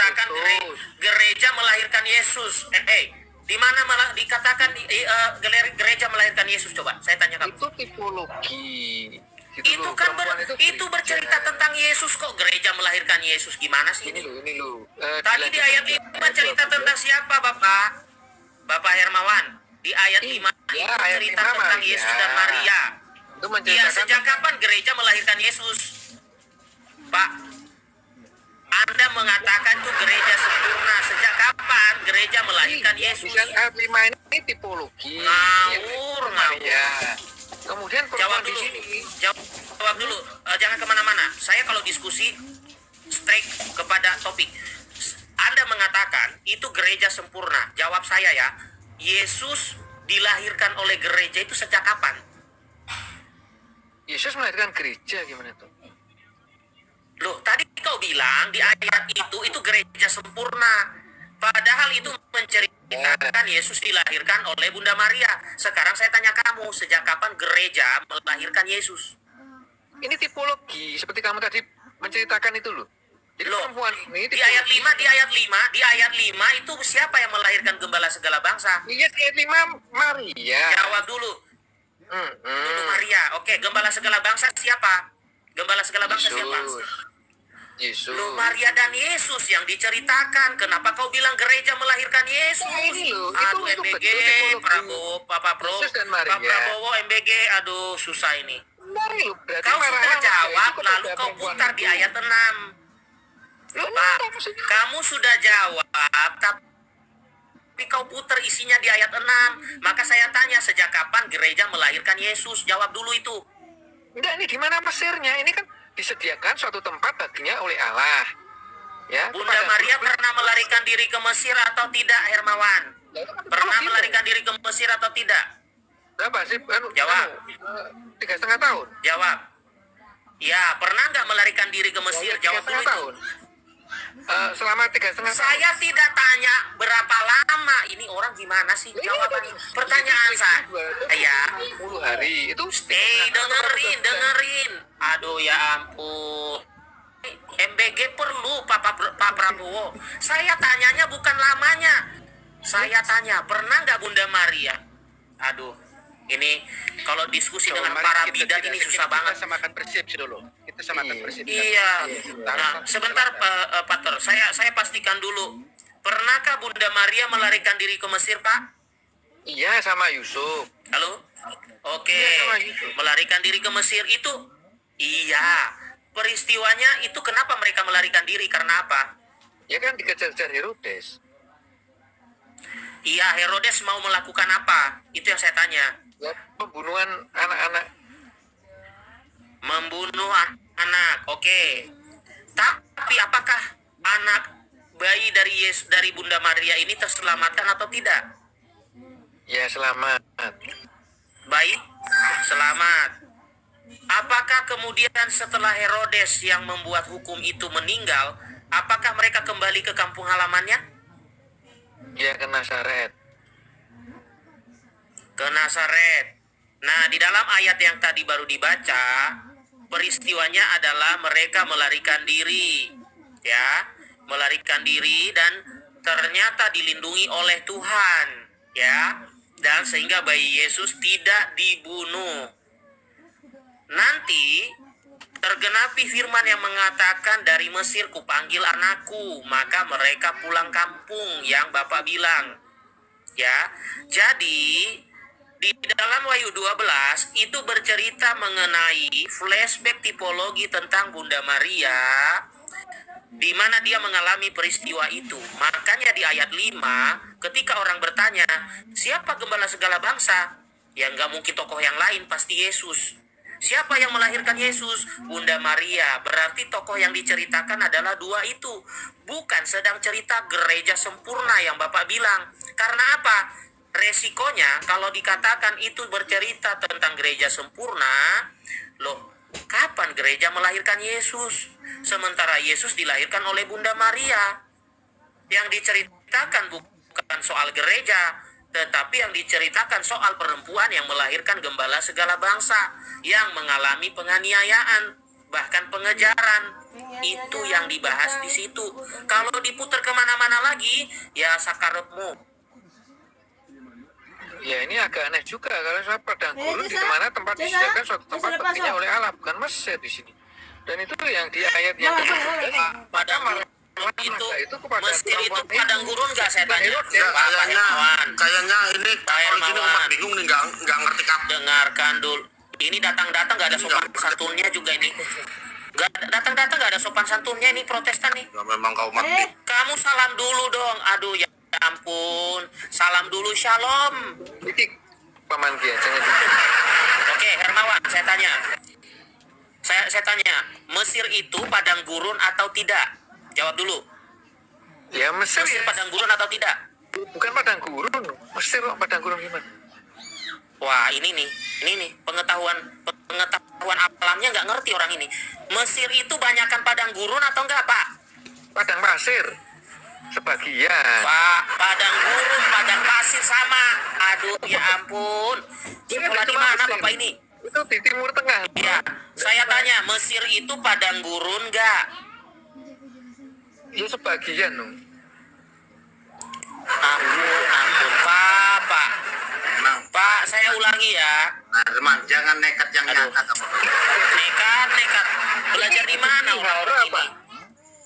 dikatakan gereja melahirkan Yesus? Di mana malah dikatakan gereja melahirkan Yesus? Coba saya tanya kamu. Itu tipologi. Itu kan itu bercerita tentang Yesus kok, gereja melahirkan Yesus. Gimana sih ini? Tadi di ayat 5 cerita tentang siapa, Bapak? Bapak Hermawan. Di ayat 5 itu cerita tentang Yesus dan Maria. Ya, sejak kapan gereja melahirkan Yesus? Pak, Anda mengatakan itu gereja sempurna. Sejak kapan gereja melahirkan Yesus? Ayat 5 ini tipologi. Ngawur. Kemudian jawab dulu. Jawab dulu. Jangan kemana-mana. Saya kalau diskusi straight kepada topik. Anda mengatakan itu gereja sempurna. Jawab saya ya. Yesus dilahirkan oleh gereja itu sejak kapan? Yesus melahirkan gereja gimana tuh? Loh, tadi kau bilang di ayat itu gereja sempurna. Padahal itu menceritakan Yesus dilahirkan oleh Bunda Maria. Sekarang saya tanya kamu, sejak kapan gereja melahirkan Yesus? Ini tipologi, seperti kamu tadi menceritakan itu loh. Jadi perempuan ini di ayat 5 itu siapa yang melahirkan gembala segala bangsa? Iya, di ayat 5 Maria. Jawab dulu. Dulu Maria. Oke, gembala segala bangsa siapa? Gembala segala bangsa siapa? Yesus. Loh, Maria dan Yesus yang diceritakan. Kenapa kau bilang gereja melahirkan Yesus? Aduh, MBG, Prabowo, Pak Prabowo, MBG, aduh, susah ini. Kau sudah jawab, lalu kau putar di ayat 6. Pak, kamu sudah jawab, tapi kau putar isinya di ayat 6. Maka saya tanya, sejak kapan gereja melahirkan Yesus? Jawab dulu itu. Enggak, ini di mana Mesirnya? Ini kan disediakan suatu tempat baginya oleh Allah. Ya, Bunda Maria pernah melarikan diri ke Mesir atau tidak, Hermawan? Pernah melarikan diri ke Mesir atau tidak? Berapa sih? Jawab. 3,5 tahun. Jawab. Ya, pernah nggak melarikan diri ke Mesir? Jawab dulu itu. Selama 3,5 tahun. Saya tidak tanya berapa lama. Ini orang gimana sih? Jawabannya. Pertanyaan saya. Ya. 10 hari. Itu dengerin. Aduh ya ampun. MBG perlu Pak Prabowo. Saya tanyanya bukan lamanya. Saya tanya, pernah nggak Bunda Maria? Aduh, ini kalau diskusi dengan para bidat ini susah banget. Kita samakan persepsi dulu. Kita samakan persepsi. Iya. Nah, sebentar Pater, saya pastikan dulu. Pernahkah Bunda Maria melarikan diri ke Mesir, Pak? Iya, sama Yusuf. Halo? Oke. Iya, melarikan diri ke Mesir itu? Iya. Peristiwanya itu kenapa mereka melarikan diri? Karena apa? Ya kan dikejar-kejar Herodes. Iya, Herodes mau melakukan apa? Itu yang saya tanya. Ya, pembunuhan anak-anak. Membunuh anak, oke. Tapi apakah anak bayi dari Bunda Maria ini terselamatkan atau tidak? Ya, selamat. Baik, selamat. Apakah kemudian setelah Herodes yang membuat hukum itu meninggal, apakah mereka kembali ke kampung halamannya? Ya, ke Nazaret. Ke Nazaret. Nah, di dalam ayat yang tadi baru dibaca, peristiwanya adalah mereka melarikan diri. Ya, melarikan diri dan ternyata dilindungi oleh Tuhan. Ya, dan sehingga bayi Yesus tidak dibunuh. Nanti tergenapi firman yang mengatakan dari Mesir kupanggil anakku, maka mereka pulang kampung yang Bapak bilang. Ya. Jadi di dalam Wahyu 12 itu bercerita mengenai flashback tipologi tentang Bunda Maria di mana dia mengalami peristiwa itu. Makanya di ayat 5 ketika orang bertanya, siapa gembala segala bangsa? Ya nggak mungkin tokoh yang lain, pasti Yesus. Siapa yang melahirkan Yesus? Bunda Maria. Berarti tokoh yang diceritakan adalah dua itu. Bukan sedang cerita gereja sempurna yang Bapak bilang. Karena apa? Resikonya kalau dikatakan itu bercerita tentang gereja sempurna, loh, kapan gereja melahirkan Yesus? Sementara Yesus dilahirkan oleh Bunda Maria. Yang diceritakan bukan soal gereja, tetapi yang diceritakan soal perempuan yang melahirkan gembala segala bangsa yang mengalami penganiayaan. bahkan pengejaran. Itu yang dibahas di situ. Kalau diputar kemana-mana lagi, ya sakarepmu. Ya ini agak aneh juga kalau soal padang gurun di mana tempat disediakan suatu tempat baginya oleh Allah, bukan Mesir di sini. Dan itu yang di ayat yang Padang gurun itu Mesir itu padang gurun nggak, saya tanya? Ya, Pak Hermawan, kayaknya ini kalau di sini umat bingung nih, nggak ngerti kapan. dengarkan dulu. Ini datang-datang nggak ada sopan santunnya juga ini. Datang-datang nggak ada sopan santunnya ini, Protestan nih. Ya, memang kau umat bingung. Kamu salam dulu dong. Aduh ya ampun. Salam dulu, shalom. titik paman Kia, jangan Oke, Hermawan, saya tanya. Saya tanya, Mesir itu padang gurun atau tidak? Jawab dulu. ya Mesir Mesir ya, padang gurun atau tidak? bukan padang gurun. Mesir kok padang gurun gimana? Wah, ini nih pengetahuan alamnya nggak ngerti orang ini. Mesir itu banyakkan padang gurun atau enggak, Pak? Padang pasir sebagian. Pak, padang gurun, padang pasir sama. Aduh, ya ampun. Sekolah di mana Bapak ini? Itu di Timur Tengah. Ya, saya tanya, Mesir itu padang gurun nggak? Ya sebagian dong. Ampun, Pak. Memang. Pak, saya ulangi ya. Nah, teman, jangan nekat yang Aduh. nyata kamu. Nekat. Belajar di mana orang ini?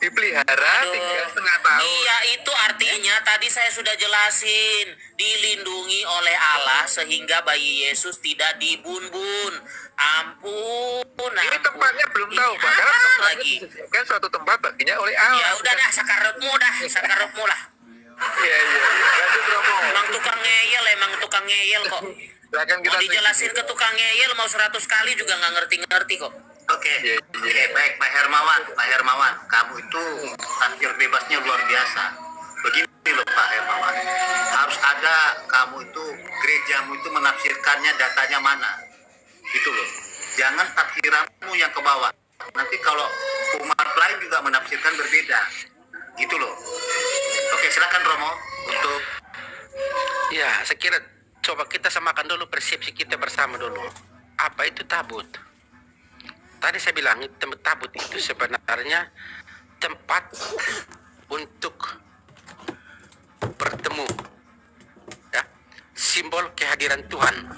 Dipelihara 3,5 tahun. Iya, itu artinya tadi saya sudah jelasin, dilindungi oleh Allah sehingga bayi Yesus tidak dibun-bun. Ampun. Ini tempatnya belum Ini tahu, Pak. Karena apa tempatnya lagi? disediakan suatu tempat baginya oleh Allah. Ya udah dah, sakarepmu lah. Iya. Lanjut Romo. Emang tukang ngeyel kok. Silakan kita Mau dijelasin ke tukang ngeyel mau 100 kali juga nggak ngerti kok. Oke, baik Pak Hermawan, kamu itu tafsir bebasnya luar biasa. Begini loh Pak Hermawan, harus ada kamu itu gerejamu itu menafsirkannya datanya mana, gitu loh. Jangan tafsiranmu yang ke bawah. Nanti kalau umat lain juga menafsirkan berbeda, gitu loh. Oke, silakan Romo untuk. Ya, saya kira coba kita samakan dulu persepsi kita bersama dulu. Apa itu tabut? Tadi saya bilang tabut itu sebenarnya tempat untuk bertemu, ya, simbol kehadiran Tuhan,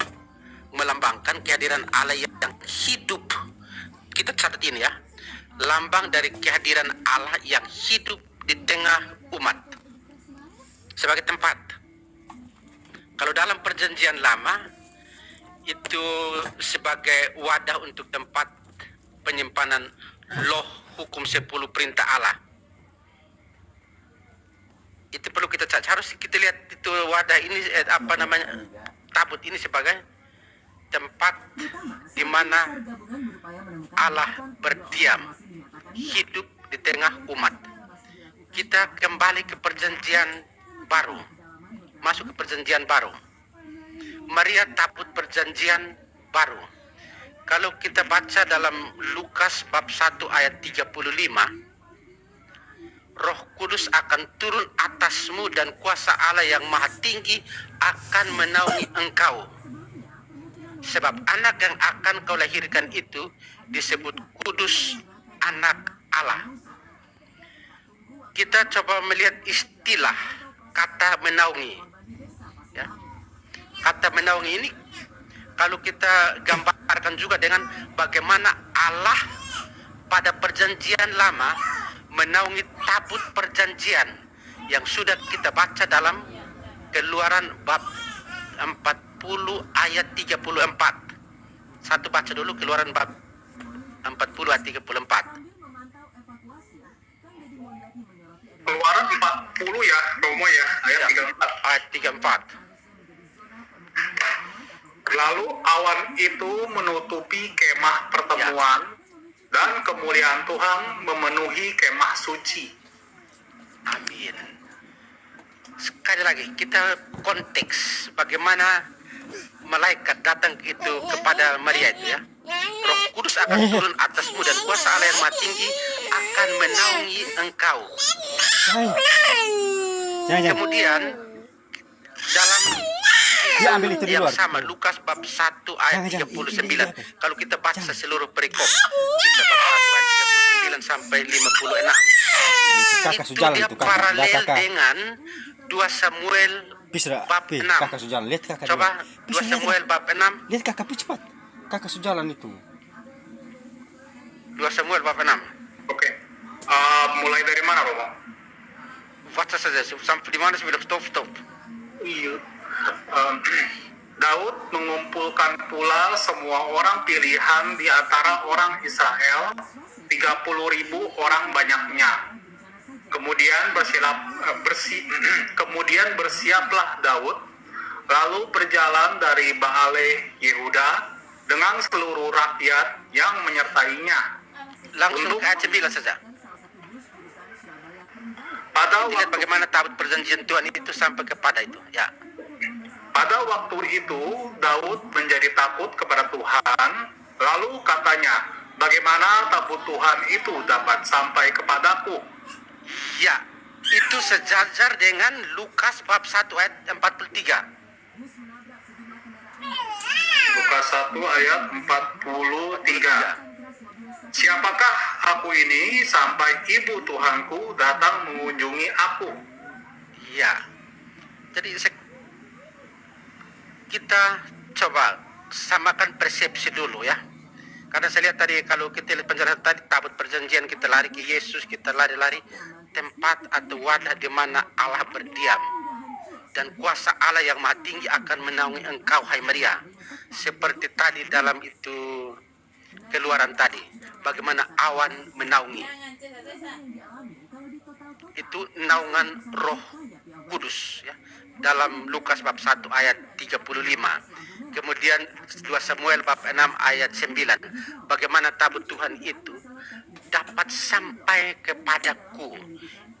melambangkan kehadiran Allah yang hidup. Kita catat ini ya, lambang dari kehadiran Allah yang hidup di tengah umat sebagai tempat. Kalau dalam perjanjian lama itu sebagai wadah untuk tempat penyimpanan loh hukum 10 perintah Allah. Itu perlu kita catat. Harus kita lihat itu wadah ini tabut ini sebagai tempat di mana Allah berdiam, hidup di tengah umat. Kita kembali ke perjanjian baru, masuk ke perjanjian baru. Maria tabut perjanjian baru. Kalau kita baca dalam Lukas bab 1 ayat 35, Roh Kudus akan turun atasmu dan kuasa Allah yang maha tinggi akan menaungi engkau. Sebab anak yang akan kau lahirkan itu disebut kudus, anak Allah. Kita coba melihat istilah kata menaungi. Ya. Kata menaungi ini kalau kita gambarkan juga dengan bagaimana Allah pada perjanjian lama menaungi tabut perjanjian yang sudah kita baca dalam Keluaran bab 40 ayat 34. Satu baca dulu Keluaran bab 40 ayat 34. Keluaran 40 ya, Romo ya, ayat 34. Ayat 34. Lalu awan itu menutupi kemah pertemuan dan kemuliaan Tuhan memenuhi kemah suci. Amin. Sekali lagi kita konteks bagaimana malaikat datang itu kepada Maria itu ya. Roh Kudus akan turun atasmu dan kuasa Allah yang maha tinggi akan menaungi engkau. Kemudian dalam Dia ambil itu di yang luar. sama, Lukas bab 1 ayat Jangan, 39. jangan. Kalau kita baca seluruh perikop, kita bab 1 ayat 39 sampai 56. Kakak Itu sujalan dia itu kakak. paralel Kakak. dengan 2 Samuel Pisra, bab Pi, 6. kakak sujalan. Lihat kakak. Coba dulu. 2 Samuel bab 6. Lihat kakak, Pi, cepat. Kakak sujalan itu. 2 Samuel bab 6. Oke. Mulai dari mana, Romo? Baca saja sampai di mana sebelum stop. Iya. Daud mengumpulkan pula semua orang pilihan di antara orang Israel, 30.000 orang banyaknya. Kemudian bersiaplah Daud, lalu berjalan dari Baale Yehuda dengan seluruh rakyat yang menyertainya. Langsung Untuk- ke ayat 9 saja. Pada Lihat waktu bagaimana tabut perjanjian Tuhan itu sampai kepada itu. Ya. Pada waktu itu, Daud menjadi takut kepada Tuhan, lalu katanya, bagaimana tabut Tuhan itu dapat sampai kepadaku? Ya, itu sejajar dengan Lukas bab 1 ayat 43. Lukas 1 ayat 43. Siapakah aku ini sampai ibu Tuhanku datang mengunjungi aku? Ya. Jadi kita coba samakan persepsi dulu ya. Karena saya lihat tadi kalau kita lihat penjelasan tadi tabut perjanjian, kita lari ke Yesus, kita lari-lari tempat atau wadah di mana Allah berdiam. Dan kuasa Allah yang maha tinggi akan menaungi engkau, hai Maria. Seperti tadi dalam itu keluaran tadi, bagaimana awan menaungi. Itu naungan Roh Kudus ya. Dalam Lukas bab 1 ayat 35. Kemudian 2 Samuel bab 6 ayat 9. Bagaimana tabut Tuhan itu dapat sampai kepadaku.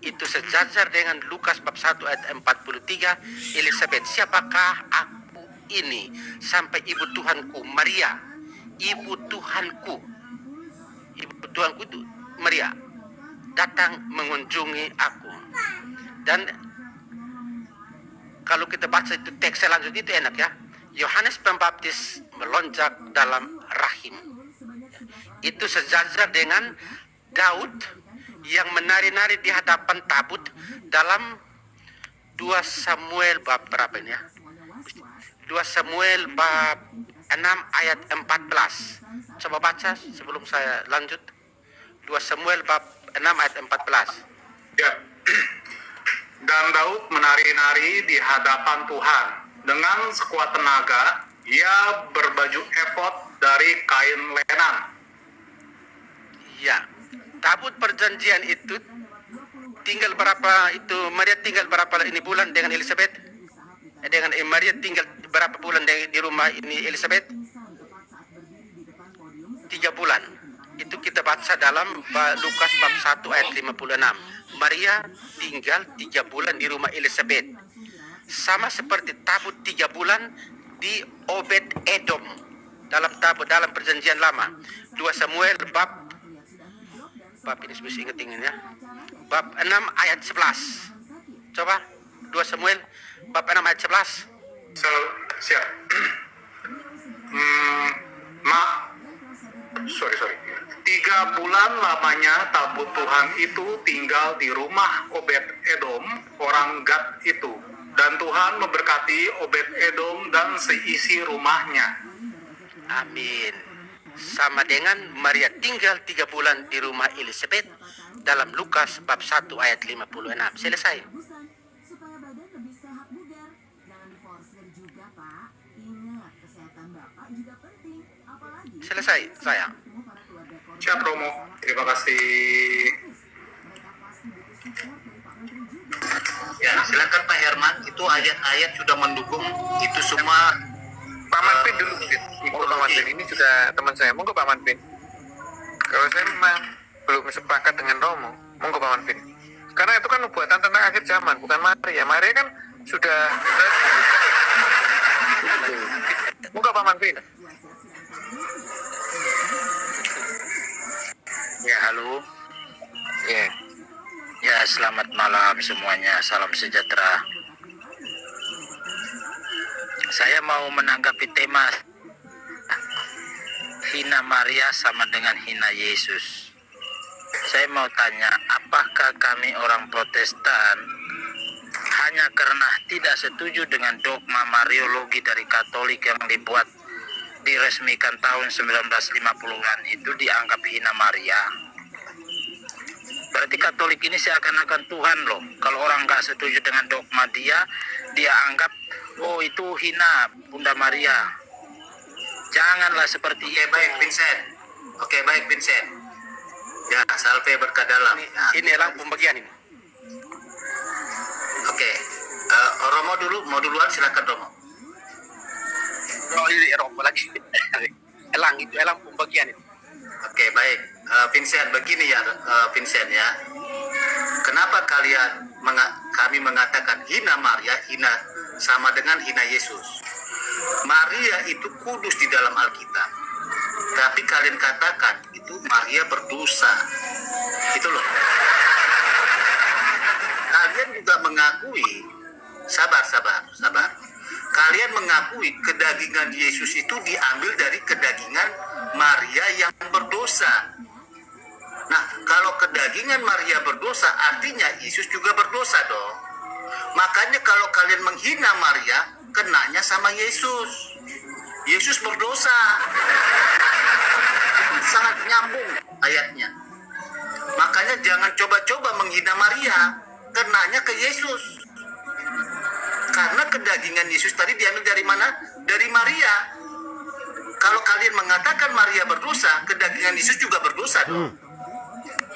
Itu sejajar dengan Lukas bab 1 ayat 43. Elizabeth, siapakah aku ini sampai ibu Tuhanku Maria, ibu Tuhanku itu Maria datang mengunjungi aku. Dan kalau kita baca itu teks selanjutnya itu enak ya. Yohanes Pembaptis melonjak dalam rahim. Itu sejajar dengan Daud yang menari-nari di hadapan tabut dalam 2 Samuel bab berapa ini ya? 2 Samuel bab 6 ayat 14. Coba baca sebelum saya lanjut. 2 Samuel bab 6 ayat 14. Ya. Dan Daud menari-nari di hadapan Tuhan. Dengan sekuat tenaga, ia berbaju efod dari kain lenan. Ya, tabut perjanjian itu tinggal berapa itu Maria tinggal berapa ini bulan dengan Elizabeth? Dengan Maria tinggal berapa bulan di rumah ini Elizabeth? 3 bulan. Itu kita baca dalam Lukas bab 1 ayat 56. Maria tinggal 3 bulan di rumah Elizabeth. Sama seperti tabut 3 bulan di Obed Edom dalam perjanjian lama. 2 Samuel bab ini mesti ingat-ingat ya. Bab 6 ayat 11. Coba 2 Samuel bab 6 ayat 11. Siap. Sorry. 3 bulan lamanya tabut Tuhan itu tinggal di rumah Obed Edom, orang Gad itu. Dan Tuhan memberkati Obed Edom dan seisi rumahnya. Amin. Sama dengan Maria tinggal 3 bulan di rumah Elizabeth dalam Lukas bab 1 ayat 56. Selesai. Supaya badan lebih sehat bugar. Jangan diforsir juga, Pak. Ingat, kesehatan Bapak juga penting. Apalagi Selesai, sayang. ketemu para keluarga korban. Siap, Romo. Terima kasih. Mereka pasti butuh support dari Pak Menteri juga. Ya, silakan Pak Herman. Itu ayat-ayat sudah mendukung itu semua. Pak Manpin dulu, Monggo Pak Manpin, ini juga teman saya. Monggo Pak Manpin. Kalau saya memang belum sepakat dengan Romo, monggo Pak Manpin. Karena itu kan nubuatan tentang akhir zaman, bukan Maria. Maria kan sudah. Monggo Pak Manpin. Ya, halo. Ya, Ya, selamat malam semuanya. Salam sejahtera. Saya mau menanggapi tema hina Maria sama dengan hina Yesus. Saya mau tanya, apakah kami orang Protestan hanya karena tidak setuju dengan dogma Mariologi dari Katolik yang diresmikan tahun 1950-an itu dianggap hina Maria? Berarti Katolik ini seakan-akan Tuhan loh. Kalau orang nggak setuju dengan dogma dia anggap, oh itu hina Bunda Maria. Janganlah seperti Oke, itu. baik Vincent. Oke, baik Vincent. Ya, salve berkah dalam. Ya. Ini lampu pembagian ini. Oke. Romo dulu, mau duluan silakan Romo. Oh, ini Romo lagi. Elang itu, elang pembagian itu. Oke, baik. Vincent, begini ya Vincent ya. Kenapa kami mengatakan hina Maria, hina sama dengan hina Yesus? Maria itu kudus di dalam Alkitab. Tapi kalian katakan itu Maria berdosa. Itu loh. Kalian juga mengakui, sabar. Kalian mengakui kedagingan Yesus itu diambil dari kedagingan Maria yang berdosa. Nah, kalau kedagingan Maria berdosa, artinya Yesus juga berdosa dong. Makanya kalau kalian menghina Maria, kenanya sama Yesus. Yesus berdosa. Itu sangat nyambung ayatnya. Makanya jangan coba-coba menghina Maria, kenanya ke Yesus. Karena kedagingan Yesus tadi diambil dari mana? Dari Maria. Kalau kalian mengatakan Maria berdosa, kedagingan Yesus juga berdosa dong.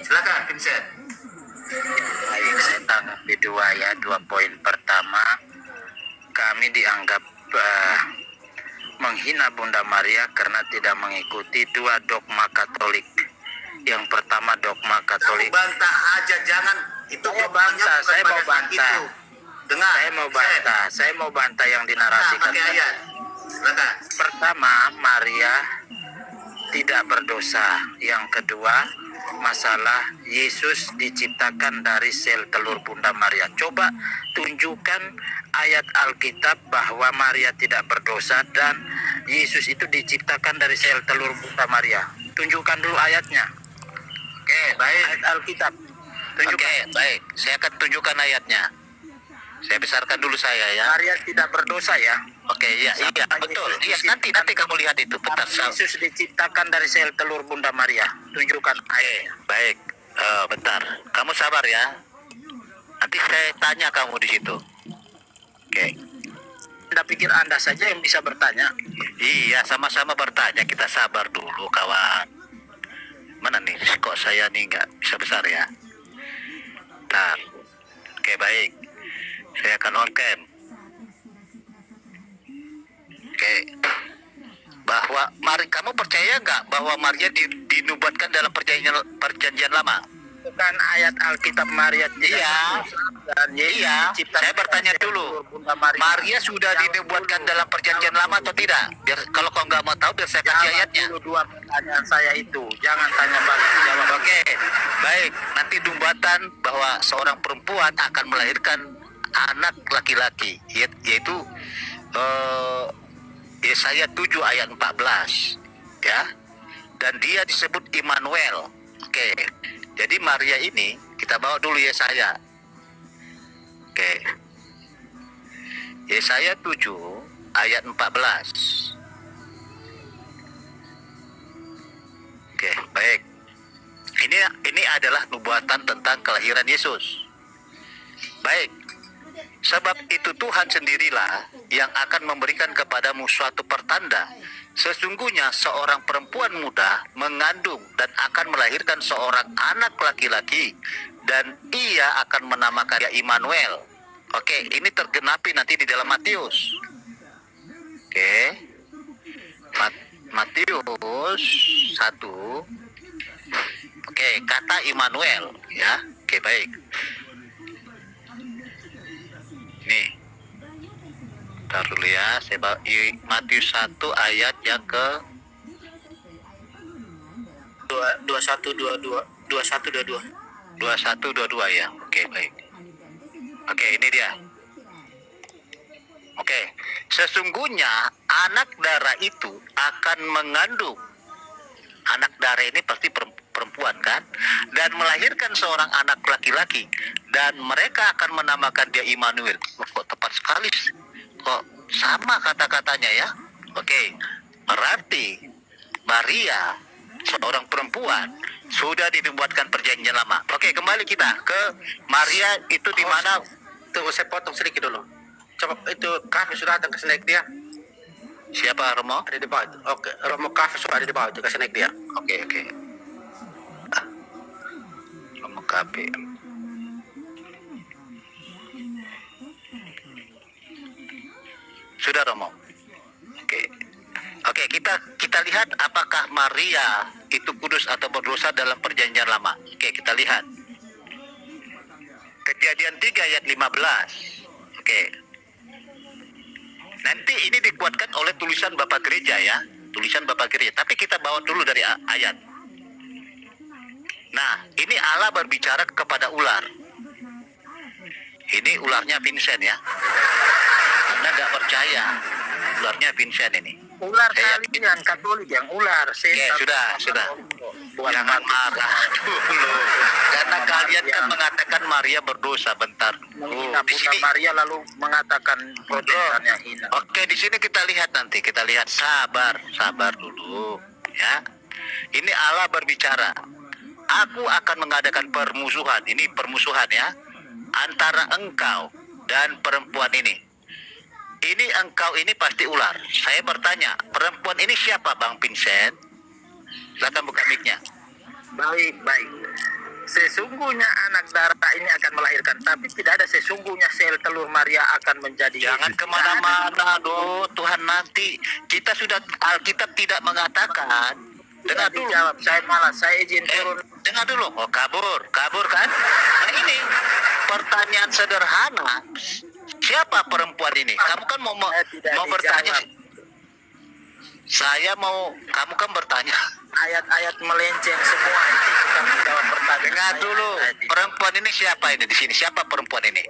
Silakan Vincent. Baik, saya tanggapi dua poin. Pertama, kami dianggap menghina Bunda Maria karena tidak mengikuti dua dogma Katolik. Yang pertama dogma Kamu Katolik. bantah aja, jangan. Itu Saya dogmanya bantah, bukan saya pada mau saat bantah. itu. Dengar. Saya mau bantah yang Nah, dinarasikan. pakai ayat. Silakan. Pertama, Maria tidak berdosa. Yang kedua, masalah Yesus diciptakan dari sel telur Bunda Maria. Coba tunjukkan ayat Alkitab bahwa Maria tidak berdosa dan Yesus itu diciptakan dari sel telur Bunda Maria. Tunjukkan dulu ayatnya. Oke, baik. Ayat Alkitab. Oke, baik. Saya akan tunjukkan ayatnya. Saya besarkan dulu saya ya. Maria tidak berdosa ya. Oke, iya, betul. Iya, nanti kamu lihat itu. Bentar, Yesus diciptakan dari sel telur Bunda Maria. Tunjukkan ayatnya. baik. Bentar. Kamu sabar ya. Nanti saya tanya kamu di situ. Oke. Anda pikir Anda saja yang bisa bertanya? Iya, sama-sama bertanya. Kita sabar dulu, kawan. Mana nih? Kok saya nih nggak bisa besar ya? Bentar. Oke, baik. Saya akan on cam. Oke. Bahwa kamu percaya nggak bahwa Maria dinubuatkan dalam perjanjian lama? Bukan ayat Alkitab Maria tidak Iya. berdosa dan Yesus Iya. diciptakan Saya bertanya dari dulu. telur Bunda Maria. Maria sudah dinubuatkan dalam perjanjian lama atau tidak? Biar kalau kau nggak mau tahu, biar saya kasih Jawab ayatnya. dulu dua pertanyaan saya itu. Jangan tanya balik. Jawab. Oke, baik. Nanti nubuatan bahwa seorang perempuan akan melahirkan anak laki-laki, yaitu Yesaya 7 ayat 14, ya. Dan dia disebut Immanuel. Oke. Jadi Maria ini kita bawa dulu Yesaya. Oke. Yesaya 7 ayat 14. Oke, baik. Ini adalah nubuatan tentang kelahiran Yesus. Baik. Sebab itu Tuhan sendirilah yang akan memberikan kepadamu suatu pertanda. Sesungguhnya seorang perempuan muda mengandung dan akan melahirkan seorang anak laki-laki, dan ia akan menamakan dia Immanuel. Oke, ini tergenapi nanti di dalam Matius. Oke. Matius 1. Oke, kata Immanuel ya. Oke, baik. Nih. Ntar dulu ya, saya bawa Matius 1 ayat yang ke 2122 2122 ya. Oke, baik. Oke, ini dia. Oke. sesungguhnya anak darah itu akan mengandung, anak darah ini pasti perempuan kan, dan melahirkan seorang anak laki-laki, dan mereka akan menamakan dia Immanuel. Loh, kok tepat sekali, kok sama kata-katanya ya. Oke, berarti Maria seorang perempuan sudah dibuatkan perjanjian lama. Oke, kembali kita ke Maria itu di mana. Tunggu, saya potong sedikit dulu. Coba itu kafe sudah datang, kasih naik dia. Siapa Romo? Ada di bawah itu. Oke, Romo kafe sudah ada di bawah itu, kasih naik dia. Oke. Romo KP. Sudah Romo. Oke, kita lihat apakah Maria itu kudus atau berdosa dalam perjanjian lama. Oke, kita lihat. Kejadian 3 ayat 15. Oke. Nanti ini dikuatkan oleh tulisan Bapak Gereja ya. Tulisan Bapak Gereja. Tapi kita bawa dulu dari ayat. Nah, ini Allah berbicara kepada ular. Ini ularnya Vincent ya. Anda nggak percaya. Ularnya Vincent ini. Ular Saya kalian Katolik yang ular setan. sudah. Jangan marah dulu. Karena kalian kan mengatakan Maria berdosa. Bentar. Menghina Di Bunda sini. Maria lalu mengatakan Protestan yang hina. Oke, di sini kita lihat nanti. Kita lihat, sabar dulu, ya. Ini Allah berbicara. Aku akan mengadakan permusuhan. Ini permusuhan ya, antara engkau dan perempuan ini. Ini engkau ini pasti ular. Saya bertanya, perempuan ini siapa, Bang Vincent? Silakan buka mic-nya. Baik. Sesungguhnya anak darah ini akan melahirkan, tapi tidak ada sesungguhnya sel telur Maria akan menjadi Jangan Yesus. kemana-mana, Tuhan nanti. Kita sudah, Alkitab tidak mengatakan. Dengar Tidak dulu. dijawab. Saya izin turun. Dengar dulu. Oh, kabur kan? Nah ini pertanyaan sederhana. Siapa perempuan ini? Kamu kan mau Tidak bertanya. dijawab. Kamu kan bertanya. Ayat-ayat melenceng semua itu kita menjawab pertanyaan. Dengar saya. dulu. Saya tidak. Perempuan ini siapa ini di sini? Siapa perempuan ini?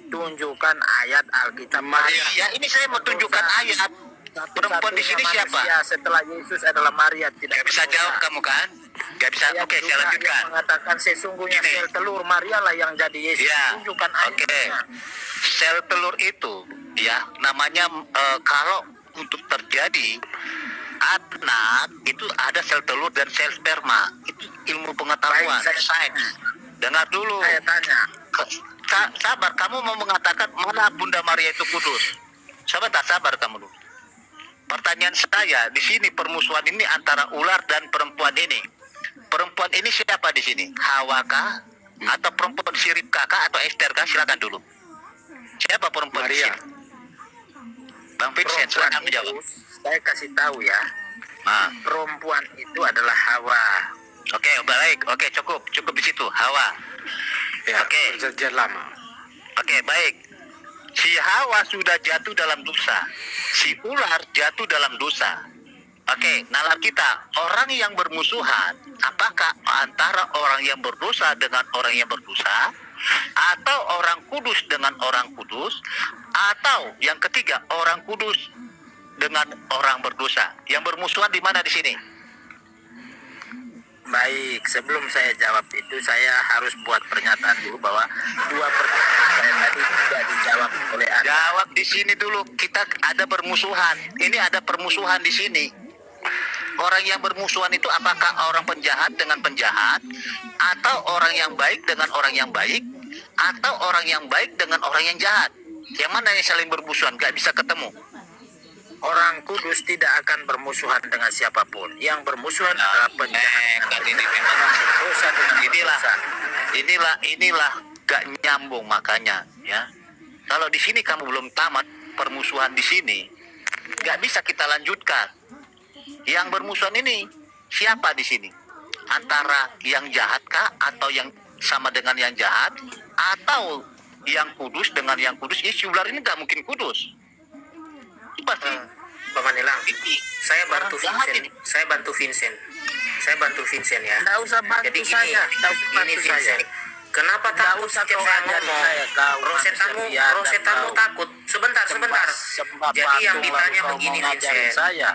Tunjukkan ayat Alkitab Maria. Ya, ini saya mau tunjukkan ayat. Perempuan di sini Satu-satunya siapa? manusia setelah Yesus adalah Maria. Tidak Gak bisa berdosa. jawab kamu kan? Gak bisa. Ayat Oke, juga saya lanjutkan. yang mengatakan sesungguhnya Ini. sel telur Maria lah yang jadi Yesus. Ya, Tunjukkan oke. ayatnya. Sel telur itu, ya, namanya kalau untuk terjadi anak itu ada sel telur dan sel sperma. Itu ilmu pengetahuan, Baik, sains. Dengar dulu. Saya tanya. Sabar, kamu mau mengatakan mana Bunda Maria itu kudus? Sabar kamu dulu. Pertanyaan saya di sini, permusuhan ini antara ular dan perempuan ini. Perempuan ini siapa di sini? Hawa kah? Atau perempuan Siripka kah? Atau Esther kah? Silakan dulu. Siapa perempuan Maria. di sini? Bang Vincent, Perempuan silakan itu, menjawab. saya kasih tahu ya. Nah, Perempuan itu adalah Hawa. oke, baik. Oke, cukup di situ. Hawa. Ya, Oke. perjanjian lama. Oke, baik. Si Hawa sudah jatuh dalam dosa. Si ular jatuh dalam dosa. Oke, nalar kita, orang yang bermusuhan, apakah antara orang yang berdosa dengan orang yang berdosa, atau orang kudus dengan orang kudus, atau yang ketiga, orang kudus dengan orang berdosa? Yang bermusuhan di mana di sini? Baik, sebelum saya jawab itu, saya harus buat pernyataan dulu bahwa dua pertanyaan saya tadi tidak dijawab oleh Anda. Jawab di sini dulu. Kita ada bermusuhan. Ini ada permusuhan di sini. Orang yang bermusuhan itu apakah orang penjahat dengan penjahat, atau orang yang baik dengan orang yang baik, atau orang yang baik dengan orang yang jahat? Yang mana yang saling bermusuhan? Gak bisa ketemu. Orang kudus tidak akan bermusuhan dengan siapapun. Yang bermusuhan adalah penjahat. Kan ini memang Dosa dengan inilah dosa. inilah gak nyambung makanya ya. Kalau di sini kamu belum tamat permusuhan di sini, gak bisa kita lanjutkan. Yang bermusuhan ini siapa di sini? Antara yang jahat kah, atau yang sama dengan yang jahat, atau yang kudus dengan yang kudus? Si ular ini gak mungkin kudus. Itu pasti. Paman Nilang, saya bantu Orang jahat Vincent. ini. Saya bantu Vincent ya. Tidak usah bantu Jadi saya. Tidak usah ini bantu saya. Vincent, Kenapa Nggak takut usah setiap kau saya ajari ngomong? saya, kau Rosetamu, manusia biadab, Rosetamu kau. takut. Sebentar. Sembah Jadi yang patung, ditanya lalu kau begini, mau ngajarin Vincent. saya.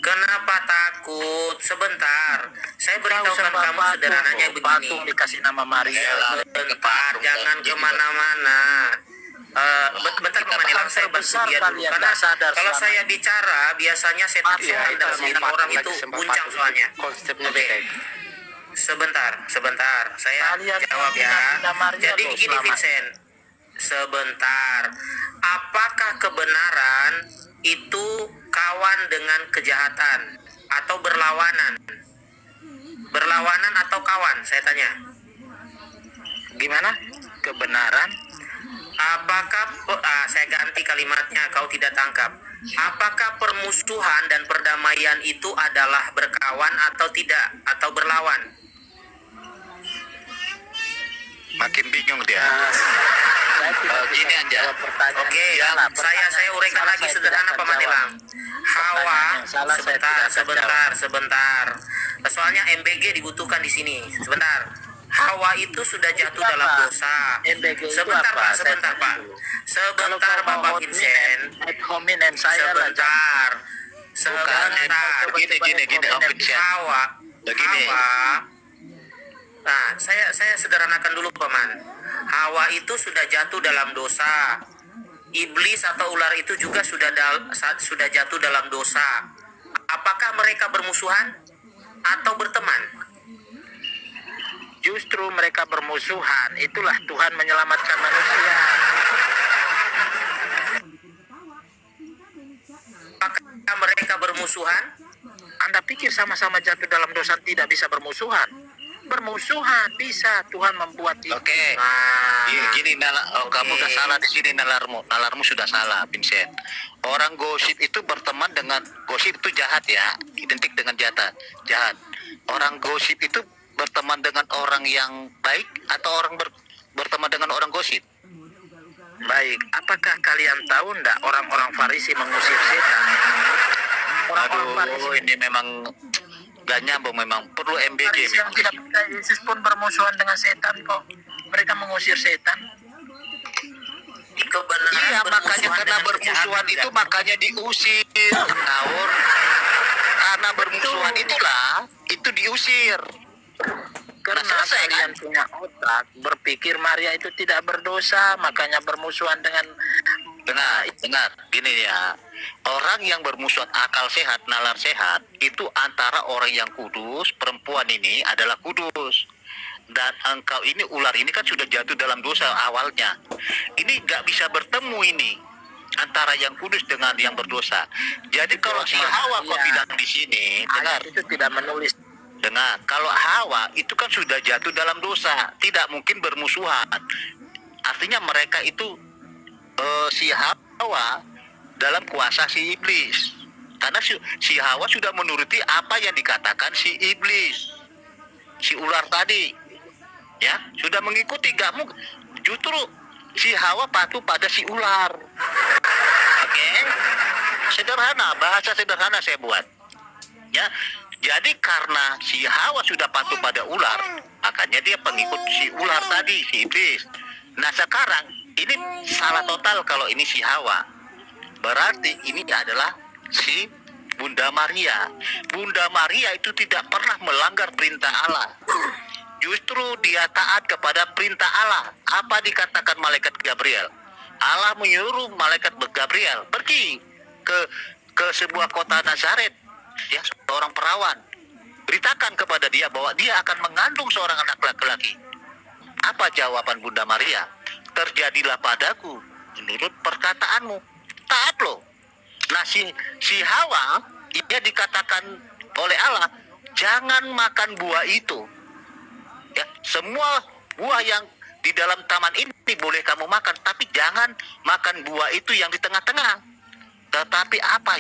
Kenapa takut? Sebentar. Saya Kau beritahukan sembah kamu patung, sederhananya kok. begini. Patung dikasih nama Maria. Bentar, jangan kemana-mana. Bentar Paman Ilang, saya bantu Terbesar dia dulu. kalian Karena nggak sadar kalau selama saya ini. bicara, biasanya setan Iya, dalam diri orang itu guncang soalnya. Konsepnya Oke. beda. Sebentar. Saya Kalian jawab ya. Bunda Maria Jadi loh begini selama- Vincent. Sebentar. Apakah kebenaran itu kawan dengan kejahatan atau berlawanan? Berlawanan atau kawan? Saya tanya. Gimana? Kebenaran? Apakah saya ganti kalimatnya, kau tidak tangkap. Apakah permusuhan dan perdamaian itu adalah berkawan atau tidak, atau berlawan? Makin bingung dia. Saya tidak bisa Gini aja. menjawab pertanyaan Oke, yang salah. saya uraikan Salah, lagi saya sederhana tidak Pak akan Manilang. jawab. Hawa, Pertanyaan yang salah, saya tidak akan sebentar. Soalnya MBG dibutuhkan di sini. Sebentar. Hawa itu sudah jatuh dalam apa? dosa. MBG itu Sebentar apa? Pak, sebentar Saya Pak. tanya dulu. Sebentar Kalau kau Bapak mau Vincent. ad hominem saya lah. Sebentar. Gini, Om Vincent. Hawa. Begini. Hawa. Nah, saya sederhanakan dulu Paman. Hawa itu sudah jatuh dalam dosa. Iblis atau ular itu juga sudah jatuh dalam dosa. Apakah mereka bermusuhan atau berteman? Justru mereka bermusuhan. Itulah Tuhan menyelamatkan manusia. Apakah mereka bermusuhan? Anda pikir sama-sama jatuh dalam dosa tidak bisa bermusuhan? Bermusuhan bisa. Tuhan membuat itu. Oke. Nah, Gini, kamu udah salah di sini nalarmu sudah salah, Vincent. Orang gosip itu berteman dengan gosip itu jahat ya, identik dengan jahat. Orang gosip itu berteman dengan orang yang baik atau orang berteman dengan orang gosip? Baik, apakah kalian tahu enggak orang-orang Farisi mengusir setan? Orang-orang Farisi Aduh, ini memang gak nyambung, memang perlu MBG. yang tidak percaya Yesus pun bermusuhan dengan setan kok. Mereka mengusir setan. kebenaran Iya, makanya bermusuhan karena dengan bermusuhan kejahatan, itu kan? makanya diusir, ngawur. Karena bermusuhan itulah itu diusir. Karena selesai, kalian kan? punya otak berpikir Maria itu tidak berdosa, makanya bermusuhan dengan Dengar, gini ya. Orang yang bermusuhan akal sehat, nalar sehat, itu antara orang yang kudus, perempuan ini adalah kudus. Dan engkau ini, ular ini kan sudah jatuh dalam dosa awalnya. Ini nggak bisa bertemu ini antara yang kudus dengan yang berdosa. Jadi kalau si Hawa kau Iya. bilang di sini, dengar, ayat itu tidak menulis. kalau Hawa itu kan sudah jatuh dalam dosa, tidak mungkin bermusuhan. Artinya mereka itu si Hawa dalam kuasa si iblis. Karena si Hawa sudah menuruti apa yang dikatakan si iblis, si ular tadi. Ya, sudah mengikuti, gak mungkin. Justru si Hawa patuh pada si ular. Oke? Sederhana, bahasa sederhana saya buat. Ya, jadi karena si Hawa sudah patuh pada ular, makanya dia pengikut si ular tadi, si iblis. Nah sekarang ini salah total kalau ini si Hawa. Berarti ini adalah si Bunda Maria. Bunda Maria itu tidak pernah melanggar perintah Allah. Justru dia taat kepada perintah Allah. Apa dikatakan malaikat Gabriel? Allah menyuruh malaikat Gabriel pergi ke sebuah kota Nazaret, ya, seorang perawan. Beritakan kepada dia bahwa dia akan mengandung seorang anak laki-laki. Apa jawaban Bunda Maria? Terjadilah padaku menurut perkataanmu. Taat loh. Nah si Hawa, dia dikatakan oleh Allah, jangan makan buah itu. Ya, semua buah yang di dalam taman ini boleh kamu makan, tapi jangan makan buah itu yang di tengah-tengah. Tetapi apa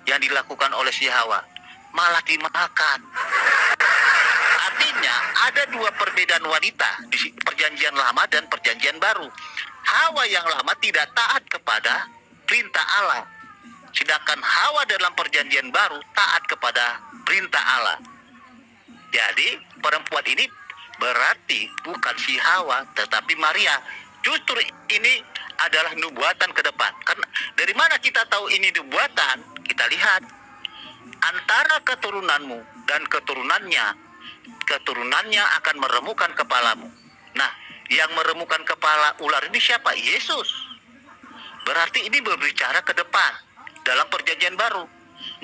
yang dilakukan oleh si Hawa? Malah dimakan. Artinya ada dua perbedaan wanita di perjanjian lama dan perjanjian baru. Hawa yang lama tidak taat kepada perintah Allah, sedangkan Hawa dalam perjanjian baru taat kepada perintah Allah. Jadi perempuan ini Berarti bukan si Hawa tetapi Maria. Justru ini adalah nubuatan ke depan. Karena dari mana kita tahu ini nubuatan? Kita lihat antara keturunanmu dan keturunannya akan meremukkan kepalamu. Nah, yang meremukkan kepala ular ini siapa? Yesus. Berarti ini berbicara ke depan dalam perjanjian baru.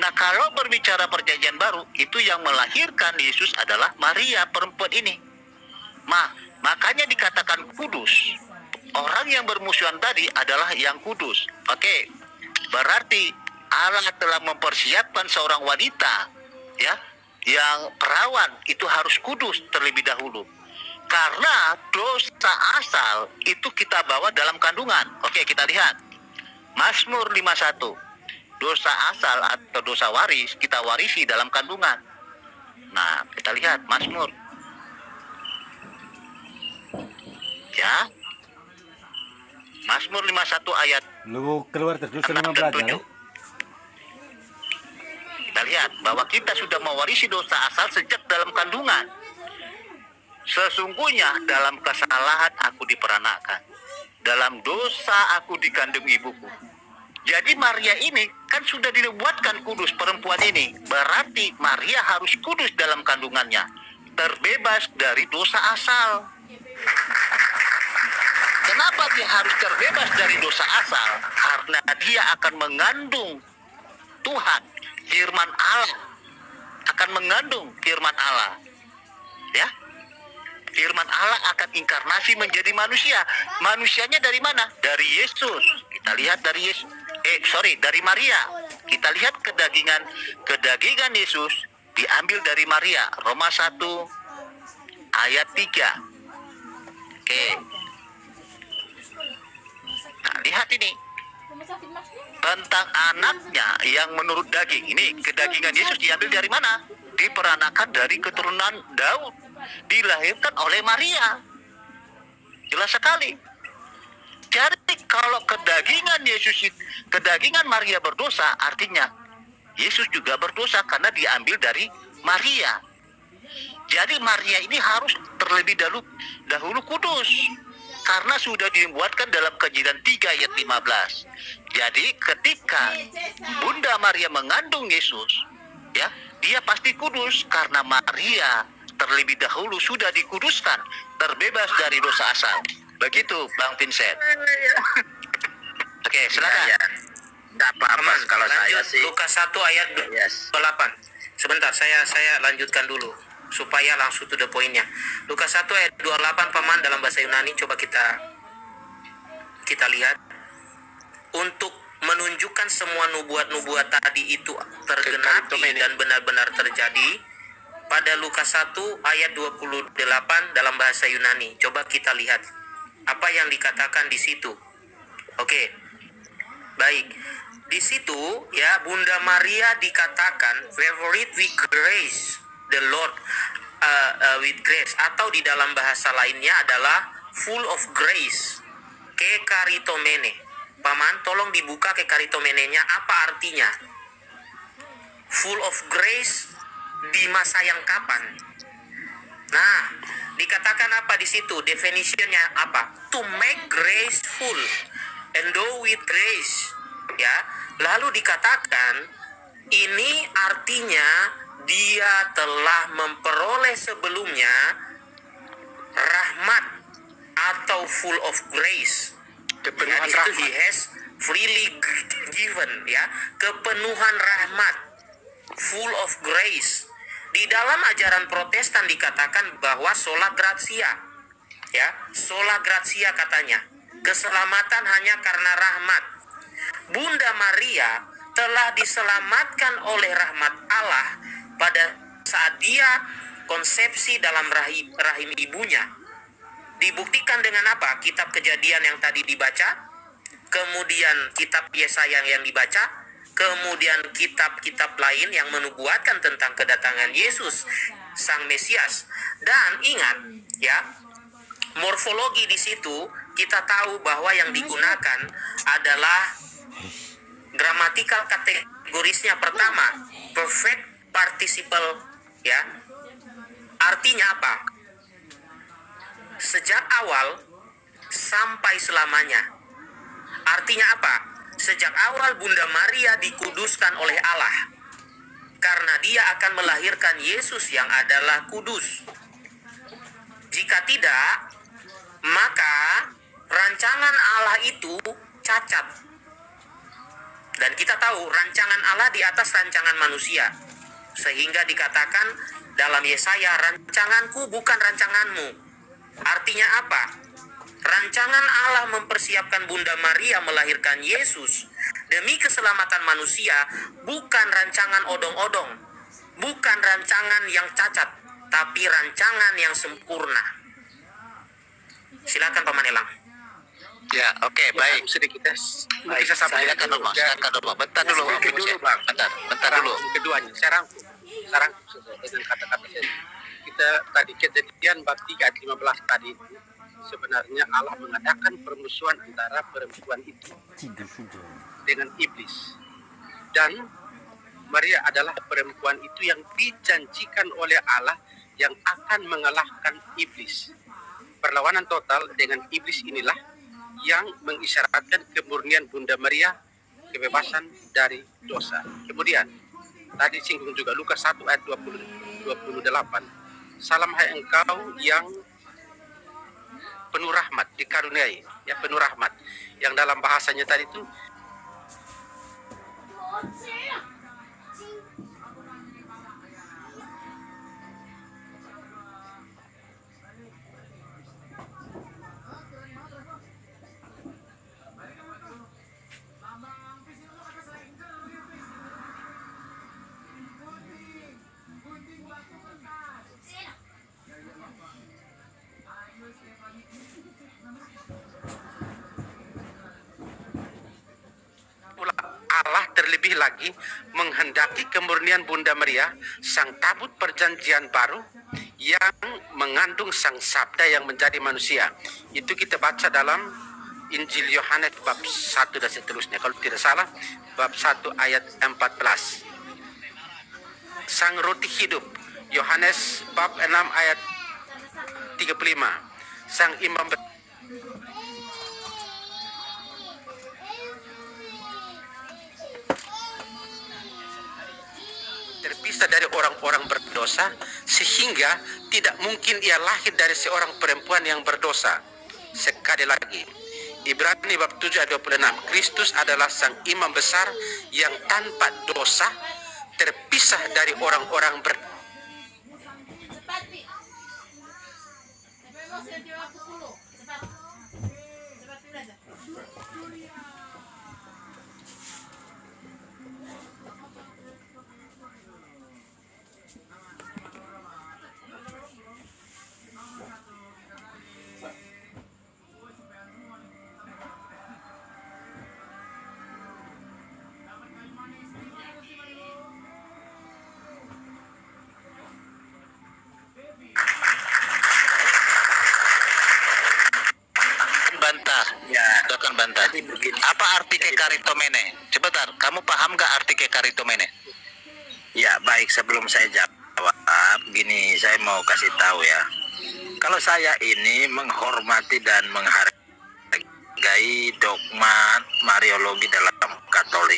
Nah, kalau berbicara perjanjian baru, itu yang melahirkan Yesus adalah Maria, perempuan ini. Makanya dikatakan kudus. Orang yang bermusuhan tadi adalah yang kudus. Oke, berarti Allah telah mempersiapkan seorang wanita, ya, yang perawan itu harus kudus terlebih dahulu. Karena dosa asal itu kita bawa dalam kandungan. Oke, kita lihat Mazmur 51. Dosa asal atau dosa waris kita warisi dalam kandungan. Nah, kita lihat Mazmur. Ya. Mazmur 51 ayat Lu keluar terus 6 sama dan belajar 7. ya? Kita lihat bahwa kita sudah mewarisi dosa asal sejak dalam kandungan. Sesungguhnya dalam kesalahan aku diperanakan, dalam dosa aku dikandung ibuku. Jadi Maria ini kan sudah dibuatkan kudus, perempuan ini. Berarti Maria harus kudus dalam kandungannya, terbebas dari dosa asal. Kenapa dia harus terbebas dari dosa asal? Karena dia akan mengandung Tuhan, firman Allah. Akan mengandung firman Allah. Ya. Firman Allah akan inkarnasi menjadi manusia. Manusianya dari mana? Dari Yesus. Kita lihat dari Yesus. Dari Maria. Kita lihat kedagingan Yesus diambil dari Maria. Roma 1 ayat 3. Oke. Nah, lihat ini. Tentang anaknya yang menurut daging. Ini kedagingan Yesus diambil dari mana? Diperanakan dari keturunan Daud. Dilahirkan oleh Maria. Jelas sekali. Jadi kalau kedagingan Maria berdosa, artinya Yesus juga berdosa karena diambil dari Maria. Jadi Maria ini harus terlebih dahulu kudus. Karena sudah dibuatkan dalam Kejadian 3 ayat 15. Jadi ketika Bunda Maria mengandung Yesus, ya, dia pasti kudus karena Maria terlebih dahulu sudah dikuduskan, terbebas dari dosa asal. Begitu Bang Vincent. Oke, silakan. Ya. Nggak apa-apa kalau saya Lanjut sih. Lukas 1 ayat Yes. 28. Sebentar, saya lanjutkan dulu supaya langsung to the point-nya. Lukas 1 ayat 28 paman dalam bahasa Yunani, coba kita lihat. Untuk menunjukkan semua nubuat-nubuat tadi itu tergenapi dan benar-benar terjadi pada Lukas 1 ayat 28 dalam bahasa Yunani. Coba kita lihat apa yang dikatakan di situ. Oke. Baik. Di situ ya Bunda Maria dikatakan favored with grace, the Lord with grace, atau di dalam bahasa lainnya adalah full of grace. Kekaritomene. Paman, tolong dibuka kekaritomene-nya, apa artinya? Full of grace di masa yang kapan? Nah, dikatakan apa di situ? Definitionnya apa? To make grace full, endow with grace. Ya, lalu dikatakan ini artinya dia telah memperoleh sebelumnya rahmat atau full of grace. Ya, di situ he has freely given, ya, kepenuhan rahmat, full of grace. Di dalam ajaran Protestan dikatakan bahwa sola gratia, ya, sola gratia katanya, keselamatan hanya karena rahmat. Bunda Maria telah diselamatkan oleh rahmat Allah pada saat dia konsepsi dalam rahim ibunya. Dibuktikan dengan apa? Kitab Kejadian yang tadi dibaca, kemudian kitab Yesaya yang dibaca, kemudian kitab-kitab lain yang menubuatkan tentang kedatangan Yesus, Sang Mesias. Dan ingat, ya, morfologi di situ kita tahu bahwa yang digunakan adalah gramatikal kategorisnya pertama, perfect participle, ya. Artinya apa? sejak awal sampai selamanya. Artinya apa? Sejak awal Bunda Maria dikuduskan oleh Allah, karena dia akan melahirkan Yesus yang adalah kudus. Jika tidak, maka rancangan Allah itu cacat. Dan kita tahu rancangan Allah di atas rancangan manusia. Sehingga dikatakan dalam Yesaya, rancanganku bukan rancanganmu. Artinya apa? Rancangan Allah mempersiapkan Bunda Maria melahirkan Yesus demi keselamatan manusia, bukan rancangan odong-odong, bukan rancangan yang cacat, tapi rancangan yang sempurna. Silakan Pak Manelang. Ya, oke, baik. Sedikit Baik, silakan Romo, silakan Romo. Bentar dulu, bentar dulu. Keduanya, saya rangkum sesuai dengan kata-kata saya. Kita tadi kejadian bab 3 ayat 15 tadi itu, sebenarnya Allah mengadakan permusuhan antara perempuan itu dengan iblis. Dan Maria adalah perempuan itu yang dijanjikan oleh Allah yang akan mengalahkan iblis. Perlawanan total dengan iblis inilah yang mengisyaratkan kemurnian Bunda Maria, kebebasan dari dosa. Kemudian tadi singgung juga Lukas 1 ayat 28. Salam hai engkau yang penuh rahmat, dikaruniai, ya penuh rahmat. Yang dalam bahasanya tadi itu Allah terlebih lagi menghendaki kemurnian Bunda Maria, sang tabut perjanjian baru yang mengandung sang sabda yang menjadi manusia. Itu kita baca dalam Injil Yohanes bab 1 dan seterusnya. Kalau tidak salah, bab 1 ayat 14. Sang roti hidup, Yohanes bab 6 ayat 35. Sang imam terpisah dari orang-orang berdosa, sehingga tidak mungkin ia lahir dari seorang perempuan yang berdosa. Sekali lagi, Ibrani bab 7 ayat 26, Kristus adalah sang imam besar yang tanpa dosa, terpisah dari orang-orang berdosa. Bantah. Apa arti kekaritomene? Sebentar, kamu paham gak arti kekaritomene? Ya, baik, sebelum saya jawab, gini, saya mau kasih tahu ya. Kalau saya ini menghormati dan menghargai dogma Mariologi dalam Katolik,